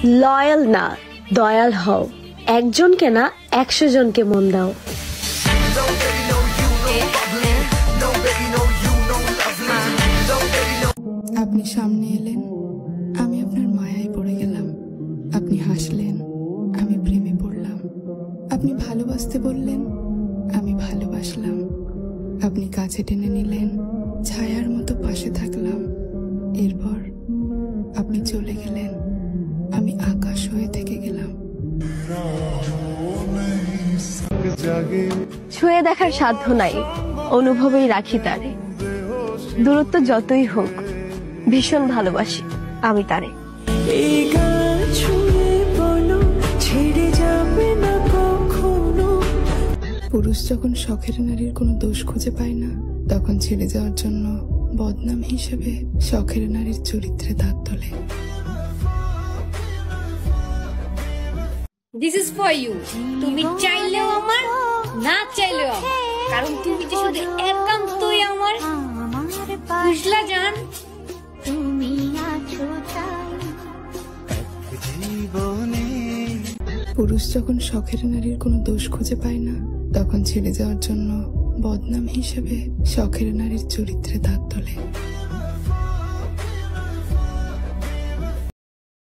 Loyal না, দয়াল হও। একজনকে না 100 জনকে মন দাও। আপনি সামনে এলেন, আমি আপনার মায়ায় পড়ে গেলাম। আপনি হাসলেন, আমি প্রেমে পড়লাম। আপনি ভালোবাসতে বললেন, আমি ভালোবাসলাম। আপনি কাছে টেনে নিলেন, ছায়ার মতো পাশে থাকলাম। এরপর আপনি চলে গেলেন, আমি আকাশ হয়ে থেকে গেলাম। ছুঁয়ে দেখার সাধ্য নাই, অনুভবেই রাখি তারে। দূরত্ব যতই হোক, ভীষণ ভালোবাসি আমি তারে। পুরুষ যখন শখের নারীর কোনো দোষ খুঁজে পায় না, তখন ছেড়ে যাওয়ার জন্য বদনাম হিসেবে শখের নারীর চরিত্রে দাগ তোলে। This is for you. তুমি চাইলেও আমার, না চাইলেও আমার, কারণ তুমি যে শুধু একান্তই আমার। বুঝলা জান? তুমি আছো তাই। পুরুষ যখন শখের নারীর কোনো দোষ খুঁজে পায় না, তখন ছেড়ে যাওয়ার জন্য বদনাম হিসেবে শখের নারীর চরিত্রে দাগ তোলে।